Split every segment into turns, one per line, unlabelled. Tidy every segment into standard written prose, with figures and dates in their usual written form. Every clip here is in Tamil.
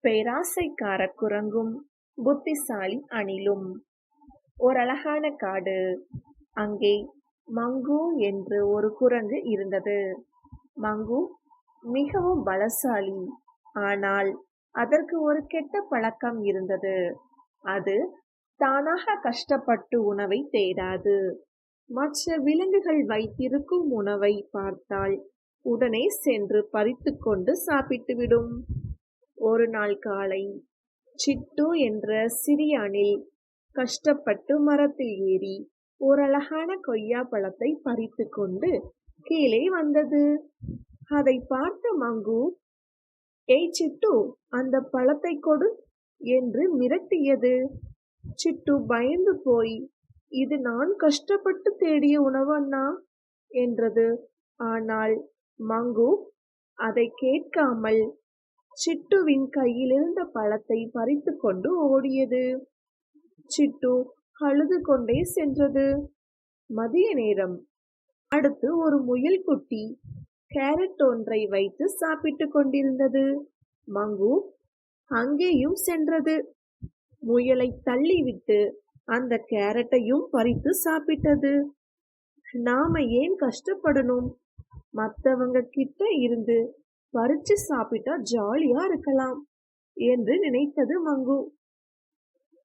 பேராசைக்கார குரங்கும் புத்திசாலி அணிலும். ஓரழகான காடு. அங்கே மங்கு என்று ஒரு குரங்கு இருந்தது. மங்கு மிகவும் பலசாலி. ஆனால் அதற்கு ஒரு கெட்ட பழக்கம் இருந்தது. அது தானாக கஷ்டப்பட்டு உணவை தேடாது. மற்ற விலங்குகள் வைத்திருக்கும் உணவை பார்த்தால் உடனே சென்று பறித்து கொண்டு சாப்பிட்டுவிடும். ஒரு நாள் காலை சிட்டு என்ற சிறிய அணில் கஷ்டப்பட்டு மரத்தில் ஏறி ஒரு அழகான கொய்யா பழத்தை பறித்து கொண்டு கீழே வந்தது. அதை பார்த்த மங்கு, "ஏய் சிட்டு, அந்த பழத்தை கொடு" என்று மிரட்டியது. சிட்டு பயந்து போய், "இது நான் கஷ்டப்பட்டு தேடிய உணவண்ணா" என்றது. ஆனால் மங்கு அதை கேட்காமல் சிட்டுவின் கையிலிருந்த பழத்தை பறித்து கொண்டு ஓடியது. சிட்டு அழுது கொண்டே சென்றது. மதிய நேரம். அடுத்து ஒரு முயல் குட்டி கேரட் ஒன்றை வைத்து சாப்பிட்டு கொண்டிருந்தது. மங்கு அங்கேயும் சென்றது. முயலை தள்ளிவிட்டு அந்த கேரட்டையும் பறித்து சாப்பிட்டது. நாம ஏன் கஷ்டப்படணும்? மத்தவங்க கிட்ட இருந்து பறிச்சு சாப்பிட்டா ஜாலியா இருக்கலாம் என்று நினைத்தது மங்கு.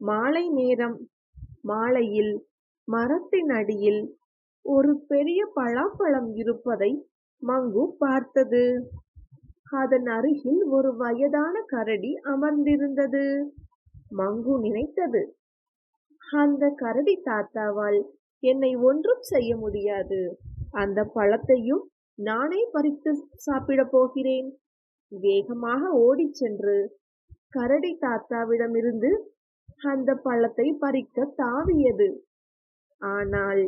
மாலை நேரம். மாலையில் மரத்தின் அடியில் ஒரு பெரிய பலாப்பழம் இருப்பதை மங்கு பார்த்தது. அதன் அருகில் ஒரு வயதான கரடி அமர்ந்திருந்தது. மங்கு நினைத்தது, அந்த கரடி தாத்தாவால் என்னை ஒன்றும் செய்ய முடியாது. அந்த பழத்தையும் நானே பறித்து சாப்பிடப் போகிறேன். வேகமாக ஓடிச் சென்று கரடி தாத்தாவிடமிருந்து அந்த பழத்தை பறிக்க தாவியது. ஆனால்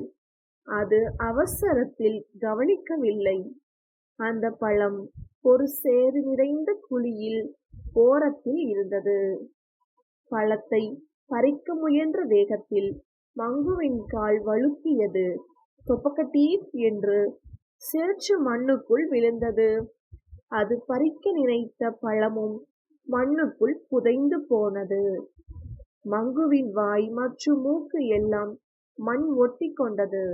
அது அவசரத்தில் கவனிக்கவில்லை. அந்த பழம் ஒரு சேறு நிறைந்த குழியில் ஓரத்தில் இருந்தது. பழத்தை பறிக்க முயன்ற வேகத்தில் மங்குவின் கால் வழுக்கியது. தொப்பக்கட்டீப் என்று சேற்று மண்ணுக்குள் விழுந்தது. அது பறிக்க நினைத்த பழமும் மண்ணுக்குள் புதைந்து போனது. மங்குவின் வாய் மற்றும் மூக்கு எல்லாம் மண் ஒட்டி கொண்டது.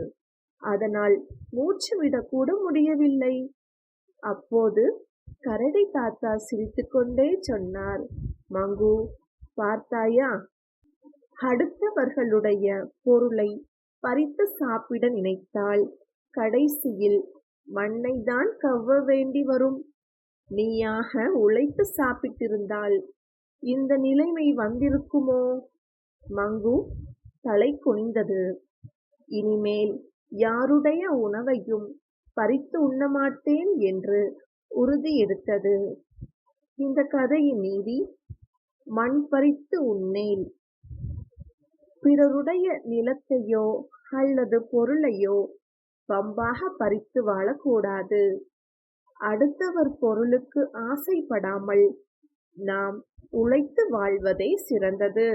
அதனால் மூச்சு விடக்கூட முடியவில்லை. அப்போது கரடி தாத்தா சிரித்துக்கொண்டே சொன்னார், "மங்கு, பார்த்தாயா? அடுத்தவர்களுடைய பொருளை பறித்து சாப்பிட நினைத்தால் கடைசியில் மண்ணை தான் கவ்வ வேண்டி வரும். நீயாக உழைத்து சாப்பிட்டிருந்தால் இந்த நிலைமை வந்திருக்குமோ?" மங்கு தலை குனிந்தது. இனிமேல் யாருடைய உணவையும் பறித்து உண்ணமாட்டேன் என்று உறுதி எடுத்தது. இந்த கதையின் நீதி: மண் பறித்து உண்ணேல். பிறருடைய நிலத்தையோ அல்லது பொருளையோ வம்பாக பறித்து வாழக்கூடாது. அடுத்தவர் பொருளுக்கு ஆசைப்படாமல் நாம் உழைத்து வாழ்வதே சிறந்தது.